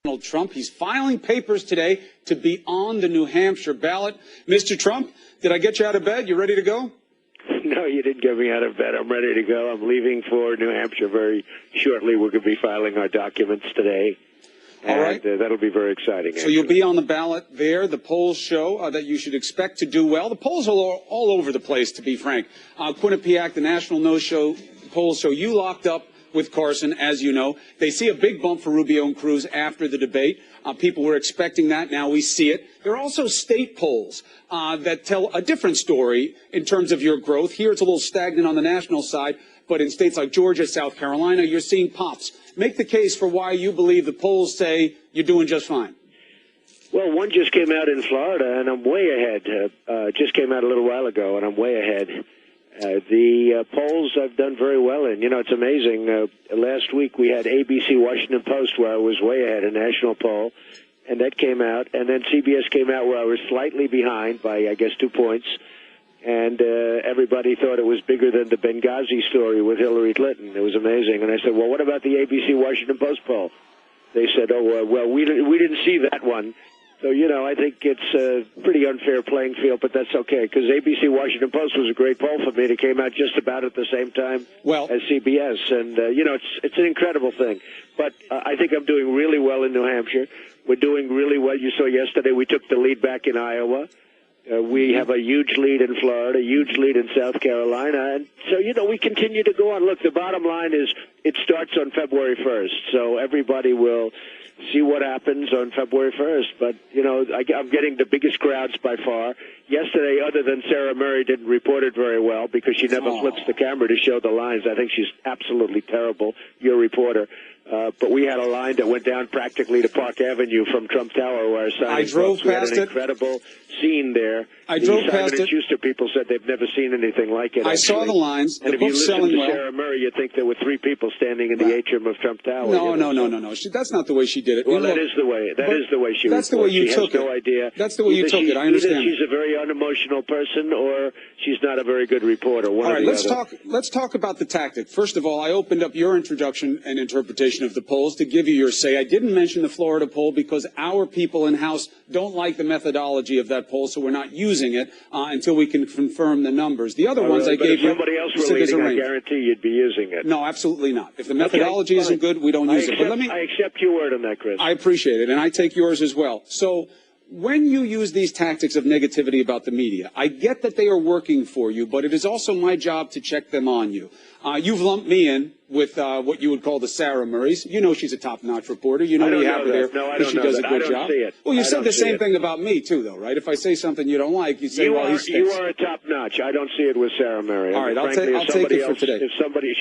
Donald Trump. He's filing papers today to be on the New Hampshire ballot. Mr. Trump, did I get you out of bed? You ready to go? No, you didn't get me out of bed. I'm ready to go. I'm leaving for New Hampshire very shortly. We're going to be filing our documents today. All right. That'll be very exciting. So you'll be on the ballot there. The polls show that you should expect to do well. The polls are all over the place, to be frank. Quinnipiac, the national no-show polls show you locked up with Carson, as you know. They see a big bump for Rubio and Cruz after the debate. People were expecting that. Now we see it. There are also state polls that tell a different story in terms of your growth. Here it's a little stagnant on the national side, but in states like Georgia, South Carolina, you're seeing pops. Make the case for why you believe the polls say you're doing just fine. Well, one just came out in Florida, and I'm way ahead. Just came out a little while ago, and I'm way ahead. The polls I've done very well in. You know, it's amazing. Last week we had ABC Washington Post where I was way ahead, a national poll, and that came out. And then CBS came out where I was slightly behind by, I guess, 2 points. And everybody thought it was bigger than the Benghazi story with Hillary Clinton. It was amazing. And I said, well, what about the ABC Washington Post poll? They said, oh, well, we didn't see that one. So, you know, I think it's a pretty unfair playing field, but that's okay, because ABC Washington Post was a great poll for me. It came out just about at the same time as CBS. And, you know, it's an incredible thing. But I think I'm doing really well in New Hampshire. We're doing really well. You saw yesterday we took the lead back in Iowa. We have a huge lead in Florida, huge lead in South Carolina. And so, you know, we continue to go on. Look, the bottom line is it starts on February 1st. So everybody will see what happens on February 1st. But, you know, I'm getting the biggest crowds by far. Yesterday, other than Sarah Murray, didn't report it very well because she never flips the camera to show the lines. I think she's absolutely terrible, your reporter. But we had a line that went down practically to Park Avenue from Trump Tower where our signing drove past it. We had an incredible scene there. I drove past it. Simon & Schuster people said they've never seen anything like it. I saw the lines. And the if you listen selling to well. Sarah Murray, you'd think there were 3 people standing in the atrium of Trump Tower. No. That's not the way she did it. Well, that is the way. That is the way she. That's the way you took it. She has no idea. That's the way you took it. I understand. Either she's a very unemotional person, or she's not a very good reporter. One all right, or the other. Let's talk about the tactic. First of all, I opened up your introduction and interpretation of the polls to give you your say. I didn't mention the Florida poll because our people in-house don't like the methodology of that poll, so we're not using it until we can confirm the numbers. The other ones I gave you. If somebody else were leading, I guarantee you'd be using it. No, absolutely not. If the methodology isn't good, we don't use it. But I accept your word on that, Chris. I appreciate it, and I take yours as well. So when you use these tactics of negativity about the media, I get that they are working for you, but it is also my job to check them on you. You've lumped me in with what you would call the Sarah Murrays. You know she's a top-notch reporter. You know you have her there because she does a good job. Well, you said the same thing about me, too, though, right? If I say something you don't like, you say, well, he's You are a top-notch. I don't see it with Sarah Murray. All right, I'll take it for today.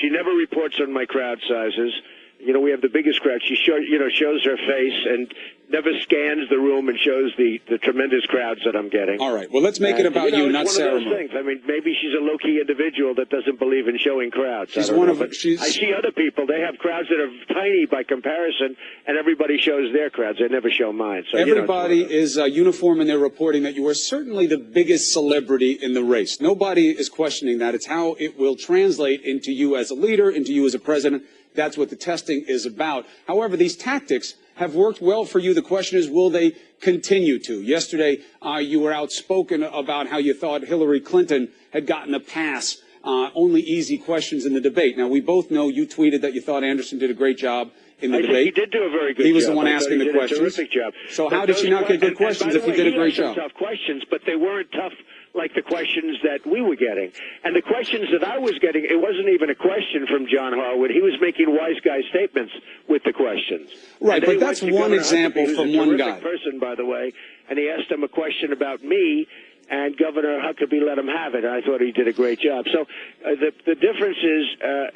She never reports on my crowd sizes. You know, we have the biggest crowd. She shows her face and never scans the room and shows the tremendous crowds that I'm getting. All right. Well, let's make it about you, not Sarah. One of those things. I mean, maybe she's a low-key individual that doesn't believe in showing crowds. She's one of them. I see other people. They have crowds that are tiny by comparison, and everybody shows their crowds. They never show mine. So everybody is uniform in their reporting that you are certainly the biggest celebrity in the race. Nobody is questioning that. It's how it will translate into you as a leader, into you as a president. That's what the testing is about. However, these tactics have worked well for you. The question is, will they continue to? Yesterday, you were outspoken about how you thought Hillary Clinton had gotten a pass, only easy questions in the debate. Now, we both know you tweeted that you thought Anderson did a great job in the debate. He did do a very good job. He was the one asking the questions. Terrific job. So how did she not get good questions if he did a great job? Tough questions, but they weren't tough like the questions that we were getting. And the questions that I was getting, it wasn't even a question from John Harwood. He was making wise guy statements with the questions. Right, but that's one example from one guy. He's a terrific person, by the way, and he asked him a question about me, and Governor Huckabee let him have it. I thought he did a great job. So the difference is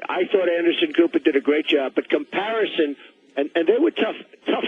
I thought Anderson Cooper did a great job, but comparison, and they were tough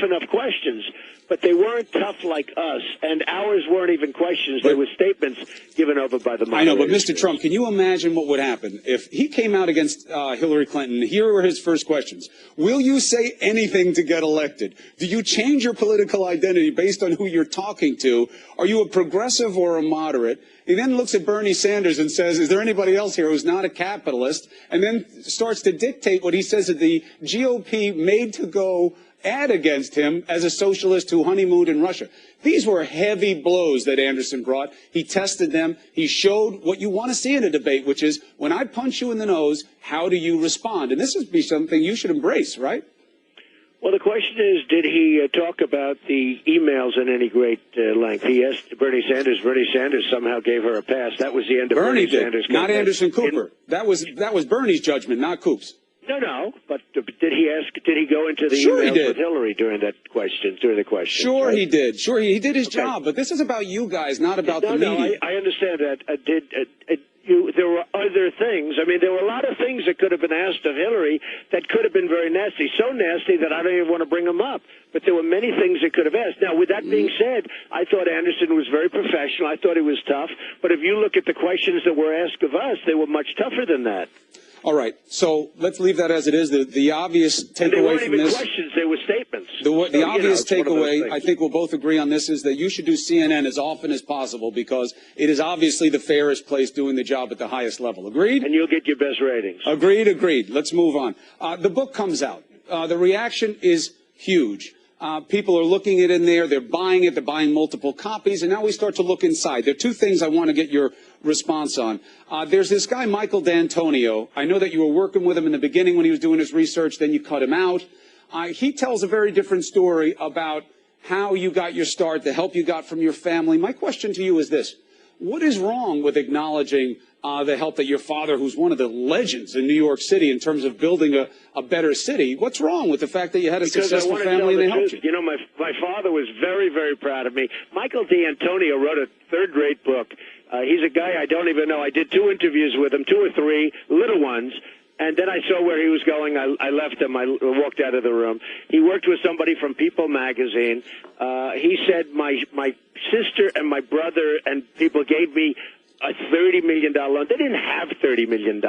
enough questions, but they weren't tough like us, and ours weren't even questions. They were statements given over by the moderators. I know, but Mr. Trump, can you imagine what would happen if he came out against Hillary Clinton? Here were his first questions. Will you say anything to get elected? Do you change your political identity based on who you're talking to? Are you a progressive or a moderate? He then looks at Bernie Sanders and says, is there anybody else here who's not a capitalist? And then starts to dictate what he says is the GOP made-to-go ad against him as a socialist who honeymooned in Russia. These were heavy blows that Anderson brought. He tested them. He showed what you want to see in a debate, which is when I punch you in the nose, how do you respond? And this would be something you should embrace, right? Well, the question is, did he talk about the emails in any great length? He asked Bernie Sanders. Bernie Sanders somehow gave her a pass. That was the end of Bernie Sanders' did, not Anderson Cooper. That was Bernie's judgment, not Coop's. No. But did he ask? Did he go into the Sure emails with Hillary during the question? Sure, right? he did. Sure, he did his job. But this is about you guys, not about the media. No, I understand that. There were other things. I mean, there were a lot of things that could have been asked of Hillary that could have been very nasty. So nasty that I don't even want to bring them up. But there were many things that could have asked. Now, with that being said, I thought Anderson was very professional. I thought he was tough. But if you look at the questions that were asked of us, they were much tougher than that. All right, so let's leave that as it is. The obvious takeaway from this. Questions, they were statements. The obvious takeaway, I think we'll both agree on this, is that you should do CNN as often as possible because it is obviously the fairest place doing the job at the highest level. Agreed? And you'll get your best ratings. Agreed. Let's move on. The book comes out. The reaction is huge. People are looking at it in there. They're buying it. They're buying multiple copies. And now we start to look inside. There are two things I want to get your response on. There's this guy, Michael D'Antonio. I know that you were working with him in the beginning when he was doing his research. Then you cut him out. He tells a very different story about how you got your start, the help you got from your family. My question to you is this. What is wrong with acknowledging the help that your father, who's one of the legends in New York City in terms of building a better city, what's wrong with the fact that you had a successful family and they helped you? You know, my father was very, very proud of me. Michael D'Antonio wrote a third-rate book. He's a guy I don't even know. I did 2 interviews with him, 2 or 3 little ones. And then I saw where he was going. I left him. I walked out of the room. He worked with somebody from People magazine. He said my sister and my brother and people gave me a $30 million loan. They didn't have $30 million.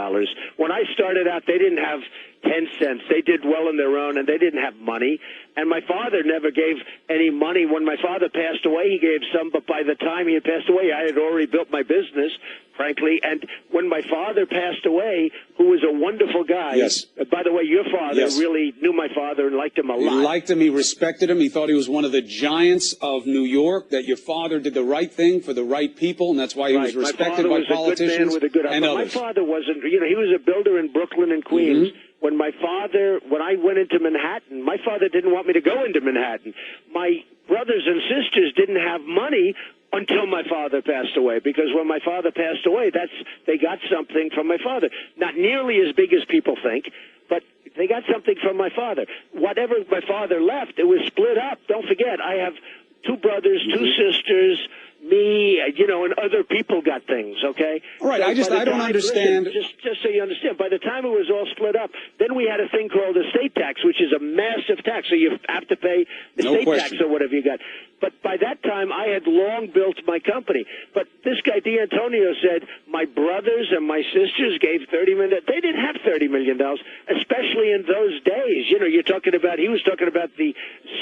When I started out, they didn't have 10 cents. They did well on their own, and they didn't have money. And my father never gave any money. When my father passed away, he gave some, but by the time he had passed away, I had already built my business, frankly. And when my father passed away, who was a wonderful guy. Yes. By the way, your father really knew my father and liked him a lot. He liked him. He respected him. He thought he was one of the giants of New York, that your father did the right thing for the right people, and that's why he was respected by politicians and others. My father wasn't, he was a builder in Brooklyn and Queens. Mm-hmm. When I went into Manhattan, my father didn't want me to go into Manhattan. My brothers and sisters didn't have money until my father passed away, because when my father passed away, they got something from my father. Not nearly as big as people think, but they got something from my father. Whatever my father left, it was split up. Don't forget, I have 2 brothers, 2 sisters, me, and other people got things, okay? All right, so I don't understand. Listen, just so you understand, by the time it was all split up, then we had a thing called estate tax, which is a massive tax, so you have to pay estate tax or whatever you got. But by that time, I had long built my company. But this guy, D'Antonio, said, my brothers and my sisters gave $30 million. They didn't have $30 million, especially in those days. He was talking about the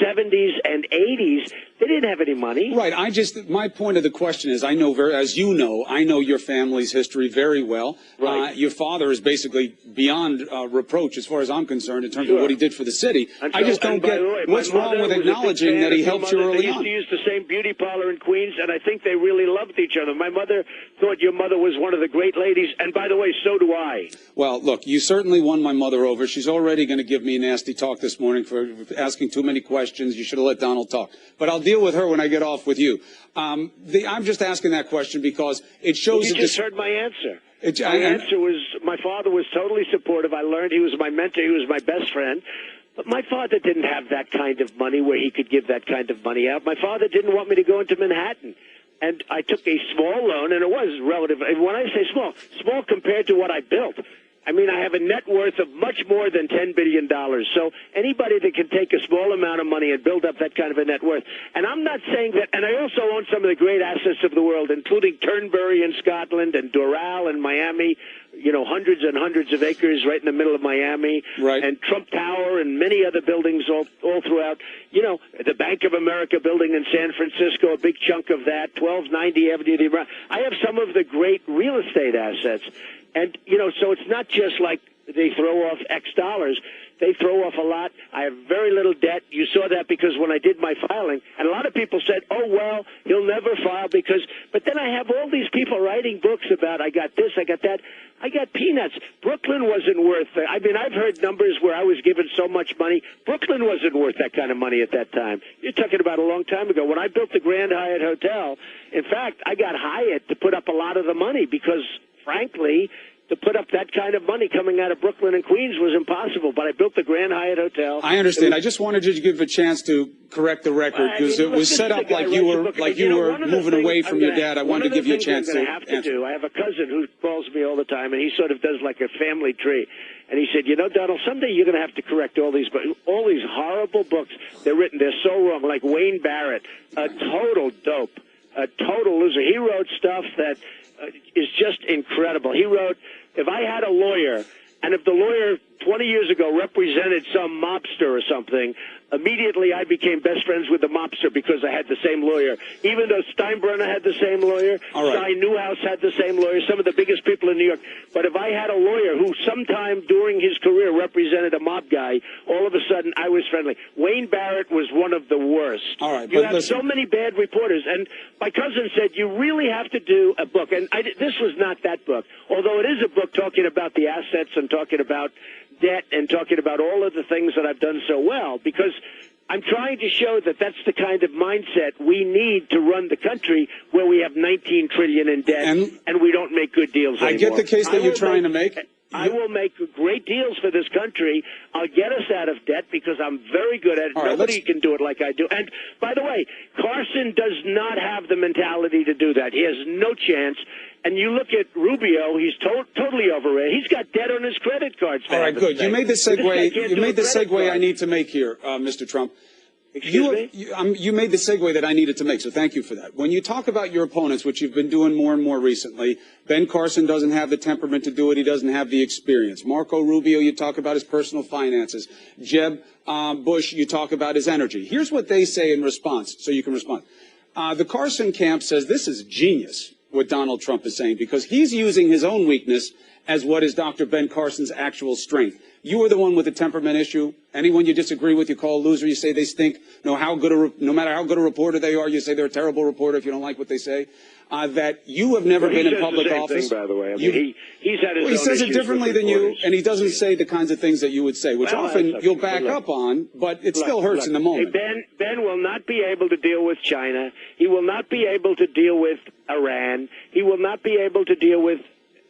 70s and 80s. They didn't have any money. Right. My point of the question is, I know your family's history very well. Right. Your father is basically beyond reproach as far as I'm concerned in terms of what he did for the city. I just don't get what's wrong with acknowledging that he helped you early on. They used to use the same beauty parlor in Queens, and I think they really loved each other. My mother thought your mother was one of the great ladies, and by the way, so do I. Well, look, you certainly won my mother over. She's already going to give me a nasty talk this morning for asking too many questions. You should have let Donald talk. But I'll deal with her when I get off with you. I'm just asking that question because it shows... You just heard my answer. My answer was, my father was totally supportive. I learned he was my mentor. He was my best friend. But my father didn't have that kind of money where he could give that kind of money out. My father didn't want me to go into Manhattan. And I took a small loan, and it was relative. When I say small compared to what I built. I mean, I have a net worth of much more than $10 billion. So anybody that can take a small amount of money and build up that kind of a net worth. And I'm not saying that, and I also own some of the great assets of the world, including Turnberry in Scotland and Doral in Miami, hundreds and hundreds of acres right in the middle of Miami, right. And Trump Tower and many other buildings all throughout. The Bank of America building in San Francisco, a big chunk of that, 1290 Avenue. I have some of the great real estate assets. And, so it's not just like they throw off X dollars. They throw off a lot. I have very little debt. You saw that because when I did my filing, and a lot of people said, oh, well, he'll never file because, but then I have all these people writing books about, I got this, I got that. I got peanuts. Brooklyn wasn't worth it. I mean, I've heard numbers where I was given so much money. Brooklyn wasn't worth that kind of money at that time. You're talking about a long time ago. When I built the Grand Hyatt Hotel, in fact, I got Hyatt to put up a lot of the money because, frankly, to put up that kind of money coming out of Brooklyn and Queens was impossible. But I built the Grand Hyatt Hotel. I understand. I just wanted you to give a chance to correct the record because it was set up like you were moving away from your dad. I wanted to give you a chance to answer. I have a cousin who calls me all the time, and he sort of does like a family tree. And he said, you know, Donald, someday you're going to have to correct all these horrible books. They're written. They're so wrong. Like Wayne Barrett, a total dope, a total loser. He wrote stuff that is just incredible. He wrote, if I had a lawyer, and if the lawyer 20 years ago represented some mobster or something, immediately I became best friends with the mobster because I had the same lawyer. Even though Steinbrenner had the same lawyer, Cy Newhouse had the same lawyer, some of the biggest people in New York. But if I had a lawyer who sometime during his career represented a mob guy, all of a sudden I was friendly. Wayne Barrett was one of the worst. All right, you have so many bad reporters. And my cousin said, you really have to do a book. And this was not that book, although it is a book talking about the assets and talking about debt and talking about all of the things that I've done so well, because I'm trying to show that that's the kind of mindset we need to run the country where we have $19 trillion in debt and we don't make good deals anymore. I get the case that you're trying to make. I will make great deals for this country. I'll get us out of debt because I'm very good at it. Nobody can do it like I do. And, by the way, Carson does not have the mentality to do that. He has no chance. And you look at Rubio, he's totally overrated. He's got debt on his credit cards. All right, good. You made the segue. You made the segue I need to make here, Mr. Trump. You made the segue that I needed to make, so thank you for that. When you talk about your opponents, which you've been doing more and more recently, Ben Carson doesn't have the temperament to do it. He doesn't have the experience. Marco Rubio, you talk about his personal finances. Jeb Bush, you talk about his energy. Here's what they say in response, so you can respond. The Carson camp says this is genius, what Donald Trump is saying, because he's using his own weakness as what is Dr. Ben Carson's actual strength. You are the one with the temperament issue. Anyone you disagree with, you call a loser. You say they stink. No matter how good a reporter they are, you say they're a terrible reporter if you don't like what they say. That you have never been in public office. By the way, I mean, he's had his own he says it differently than you, and he doesn't issues. say the kinds of things that you would say, which often you'll back up on, but it still hurts in the moment. Hey, Ben will not be able to deal with China. He will not be able to deal with Iran. He will not be able to deal with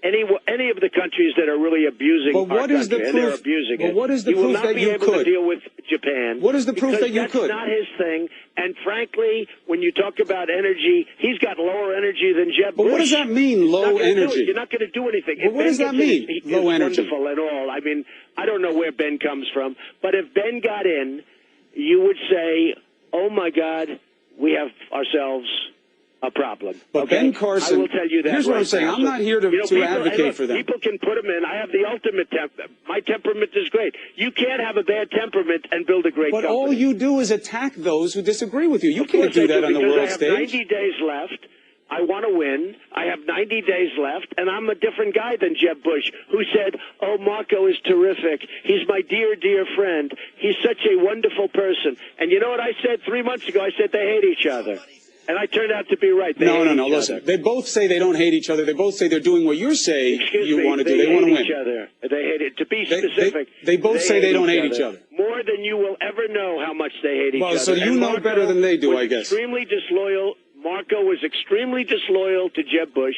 any of the countries that are really abusing our country, and they're abusing it. What is the proof that you could? He will not be able to deal with Japan. What is the proof that you could? That's not his thing. And frankly, when you talk about energy, he's got lower energy than Jeb Bush. But what does that mean, low energy? You're not going to do anything. Well, what does that mean, low energy? Wonderful and all. I mean, I don't know where Ben comes from, but if Ben got in, you would say, oh, my God, we have ourselves a problem. But Ben Carson, I will tell you that. Here's what I'm saying. I'm not here to advocate for them. People can put them in. I have the ultimate temperament. My temperament is great. You can't have a bad temperament and build a great company. But all you do is attack those who disagree with you. You can't do that on the world stage. I have 90 days left. I want to win. I have 90 days left, and I'm a different guy than Jeb Bush, who said, oh, Marco is terrific. He's my dear, dear friend. He's such a wonderful person. And you know what I said 3 months ago? I said they hate each other. And I turned out to be right. No. Listen, they both say they don't hate each other. They both say they're doing what you're saying you want to do. They want to win. Each other. They hate it. To be specific, they both say they don't hate each other. More than you will ever know how much they hate each other. Well, so you know better than they do, I guess. Extremely disloyal. Marco was extremely disloyal to Jeb Bush,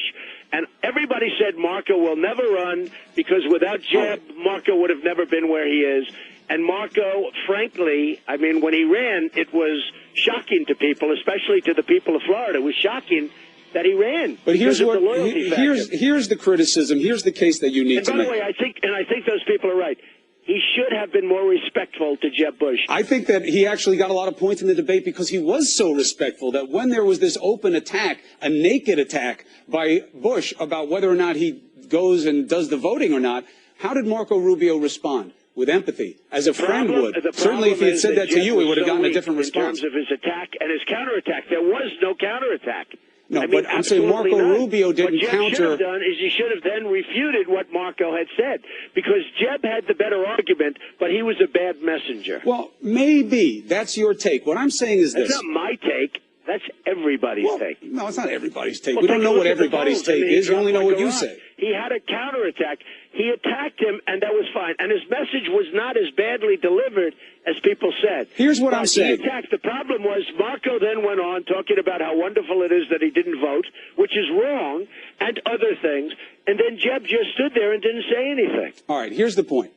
and everybody said Marco will never run because without Jeb, Marco would have never been where he is. And Marco, frankly, I mean, when he ran, it was shocking to people, especially to the people of Florida. It was shocking that he ran. But here's the criticism. Here's the case that you need to make. By the way, I think those people are right. He should have been more respectful to Jeb Bush. I think that he actually got a lot of points in the debate because he was so respectful that when there was this open attack, a naked attack by Bush about whether or not he goes and does the voting or not, how did Marco Rubio respond? With empathy, as a friend would. Certainly, if he had said that to you, he would have gotten a different response. In terms of his attack and his counterattack, there was no counterattack. No, I mean, but I'm saying Marco Rubio didn't counter. What Jeb should have done is he should have then refuted what Marco had said, because Jeb had the better argument, but he was a bad messenger. Well, maybe that's your take. What I'm saying is this. That's not my take. That's everybody's take. No, it's not everybody's take. Well, we don't know what everybody's take is. You only know what you say. He had a counterattack. He attacked him, and that was fine. And his message was not as badly delivered as people said. Here's what I'm saying. He attacked. The problem was Marco then went on talking about how wonderful it is that he didn't vote, which is wrong, and other things. And then Jeb just stood there and didn't say anything. All right, here's the point.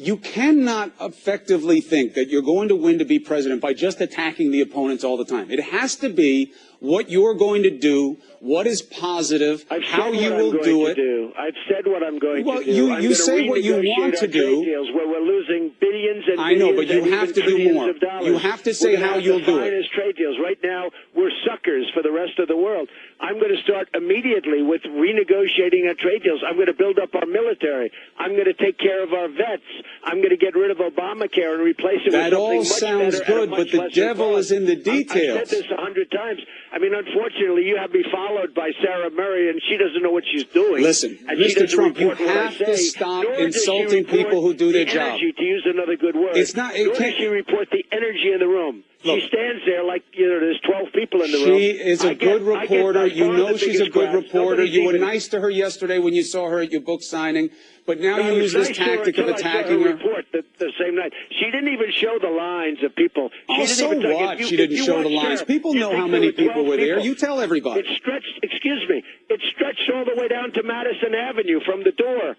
You cannot effectively think that you're going to win to be president by just attacking the opponents all the time. It has to be what you're going to do, what is positive, how you will do it. I've said what I'm going to do. Well, you say what you want to do. Deals where we're losing billions and I know, but you have to do more. You have to say how you'll do it. Finest trade deals. Right now, we're suckers for the rest of the world. I'm going to start immediately with renegotiating our trade deals. I'm going to build up our military. I'm going to take care of our vets. I'm going to get rid of Obamacare and replace it with something much better. That all sounds good, but the devil is in the details. I've said this 100 times. I mean, unfortunately, you have me followed by Sarah Murray, and she doesn't know what she's doing. Listen, Mr. Trump, you have to stop insulting people who do their job. To use another good word. It's not. Nor does she report the energy in the room. Look, she stands there like, there's 12 people in the room. She is a good reporter. You know she's a good reporter. You were nice to her yesterday when you saw her at your book signing. But now you use this tactic of attacking her. Report the same night. She didn't even show the lines of people. Oh, so what? She didn't show the lines. People know how many people were there. You tell everybody. It stretched, excuse me, it stretched all the way down to Madison Avenue from the door.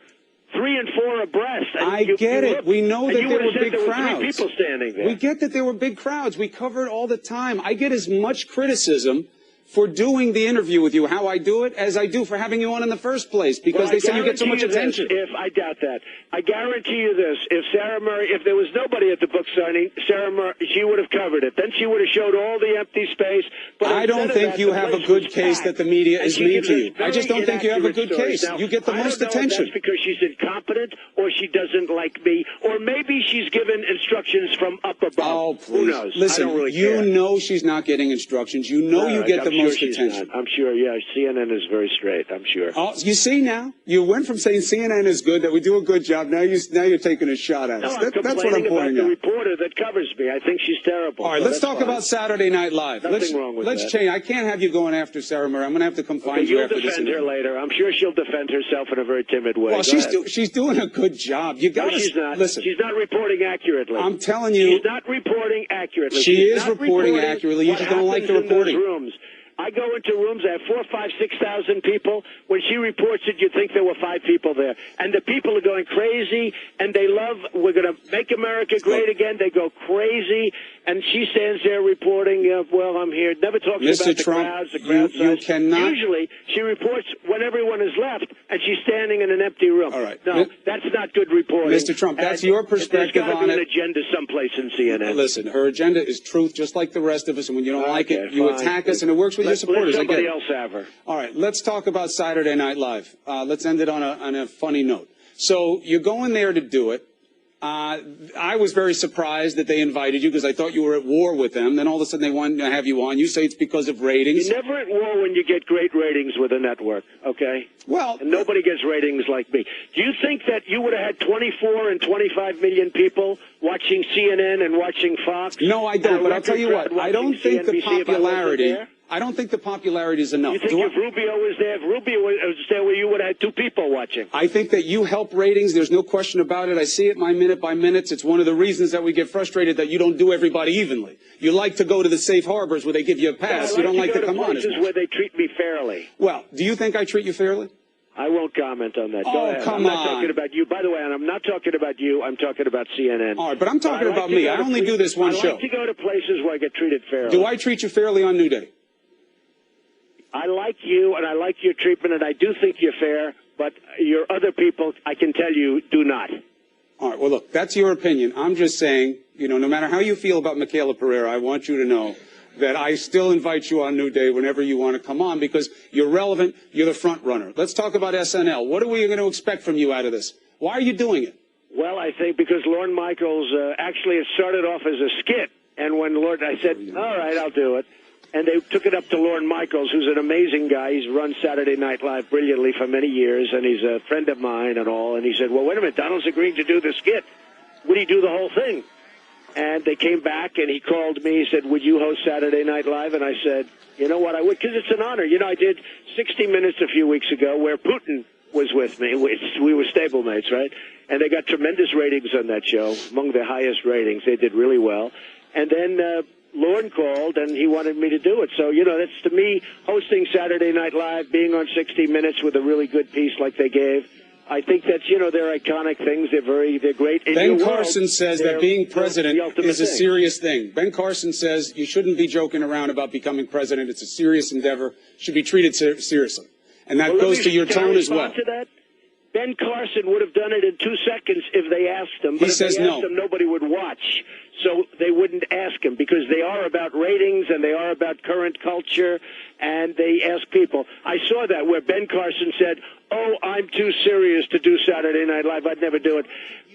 3 and 4 abreast. I get it. We know that there were big crowds. People standing there. We get that there were big crowds. We cover it all the time. I get as much criticism for doing the interview with you, how I do it, as I do for having you on in the first place, because they say you get so much attention. I doubt that. I guarantee you this. If Sarah Murray, if there was nobody at the book signing, Sarah Murray, she would have covered it. Then she would have showed all the empty space. But I don't think you have a good case that the media is mean to you. I just don't think you have a good case. You get the most attention. That's because she's incompetent, or she doesn't like me, or maybe she's given instructions from up above. Oh, please. Who knows? Listen, I don't really you care. know she's not getting instructions. You know you get the most attention. I'm sure, yeah. CNN is very straight, I'm sure. Oh, you see now? You went from saying CNN is good, that we do a good job, now you're taking a shot at us. No, That's what I'm pointing out. The reporter that covers me. I think she's terrible. All right, let's talk about Saturday Night Live. Nothing wrong with that. Let's change. I can't have you going after Sarah Murray. I'm going to have to come find you after this. You'll defend her later. I'm sure she'll defend herself in a very timid way. Well, she's doing a good job. You got she's not. Listen. She's not reporting accurately. I'm telling you. She's not reporting accurately. She is reporting accurately. You just don't like the reporting. Rooms. I go into rooms, I have 4,000, 5,000, 6,000 people. When she reports it, you'd think there were 5 people there. And the people are going crazy, and they love, we're going to make America great again. They go crazy, and she stands there reporting, well, I'm here. Never talks about the crowds, the crowd size. You cannot. Usually, she reports when everyone is left, and she's standing in an empty room. All right. No, that's not good reporting. Mr. Trump, that's your perspective on it. There's got to be an agenda someplace in CNN. Listen, her agenda is truth, just like the rest of us, and when you don't like it, you attack us, and it works with your supporters. Let somebody else have her. All right, let's talk about Saturday Night Live. Let's end it on a funny note. So you're going there to do it. I was very surprised that they invited you because I thought you were at war with them. Then all of a sudden they wanted to have you on. You say it's because of ratings. You're never at war when you get great ratings with a network, okay? Well, and nobody gets ratings like me. Do you think that you would have had 24 and 25 million people watching CNN and watching Fox? No, I don't. But I'll tell you what. I don't think the popularity. I don't think the popularity is enough. You think if Rubio was there, where you would have had 2 people watching? I think that you help ratings. There's no question about it. I see it my minute by minutes. It's one of the reasons that we get frustrated that you don't do everybody evenly. You like to go to the safe harbors where they give you a pass. You don't like to come on. This is where they treat me fairly. Well, do you think I treat you fairly? I won't comment on that. Oh, go ahead. come I'm not on. talking about you. By the way, and I'm not talking about you. I'm talking about CNN. All right, but I'm talking about me. I only do this one show. I like to go to places where I get treated fairly. Do I treat you fairly on New Day? I like you, and I like your treatment, and I do think you're fair, but your other people, I can tell you, do not. All right, well, look, that's your opinion. I'm just saying, no matter how you feel about Michaela Pereira, I want you to know that I still invite you on New Day whenever you want to come on because you're relevant, you're the front runner. Let's talk about SNL. What are we going to expect from you out of this? Why are you doing it? Well, I think because Lorne Michaels, actually it started off as a skit, and when I said, all right, I'll do it. and they took it up to Lorne Michaels, who's an amazing guy. He's run Saturday Night Live brilliantly for many years, and he's a friend of mine and all. And he said, well, wait a minute, Donald's agreeing to do the skit. Would he do the whole thing? And they came back, and he called me. He said, would you host Saturday Night Live? And I said, you know what, I would, because it's an honor. You know, I did 60 Minutes a few weeks ago where Putin was with me. We were stablemates, right? And they got tremendous ratings on that show, among the highest ratings. They did really well. And then Lorne called, and he wanted me to do it. So, you know, that's, to me, hosting Saturday Night Live, being on 60 Minutes with a really good piece like they gave, I think that's, you know, they're iconic things. They're great. Ben Carson says that being president is a serious thing. Ben Carson says you shouldn't be joking around about becoming president. It's a serious endeavor. Should be treated seriously. And that goes to your tone as well. To that? Ben Carson would have done it in 2 seconds if they asked him. But he says if they asked him, nobody would watch. So they wouldn't ask him because they are about ratings and they are about current culture, and they ask people. I saw that where Ben Carson said, oh, I'm too serious to do Saturday Night Live. I'd never do it.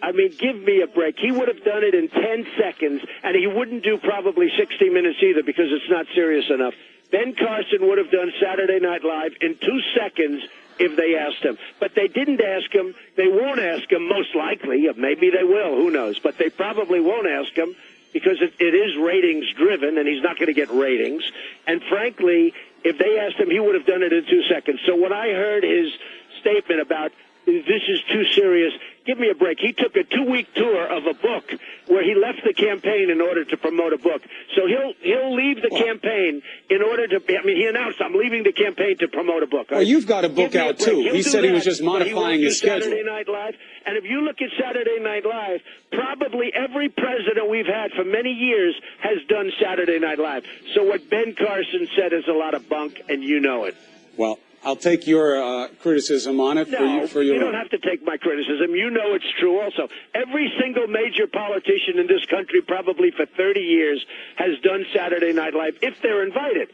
I mean, give me a break. He would have done it in 10 seconds, and he wouldn't do probably 60 Minutes either because it's not serious enough. Ben Carson would have done Saturday Night Live in 2 seconds if they asked him. But they didn't ask him. They won't ask him, most likely. Maybe they will. Who knows? But they probably won't ask him because it is ratings-driven, and he's not going to get ratings. And frankly, if they asked him, he would have done it in 2 seconds. So when I heard his statement about this is too serious, give me a break. He took a 2-week tour of a book where he left the campaign in order to promote a book. So he'll leave the campaign in order to, I mean, he announced, I'm leaving the campaign to promote a book. Well, you've got a book out, too. He said he was just modifying his schedule. Saturday Night Live. And if you look at Saturday Night Live, probably every president we've had for many years has done Saturday Night Live. So what Ben Carson said is a lot of bunk, and you know it. Well, I'll take your criticism on it for your you don't have to take my criticism. You know it's true also. Every single major politician in this country, probably for 30 years, has done Saturday Night Live, if they're invited.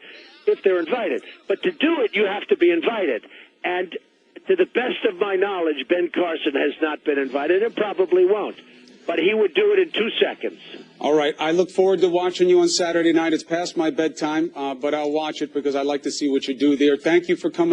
If they're invited. But to do it, you have to be invited. And to the best of my knowledge, Ben Carson has not been invited and probably won't. But he would do it in 2 seconds. All right. I look forward to watching you on Saturday night. It's past my bedtime, but I'll watch it because I like to see what you do there. Thank you for coming.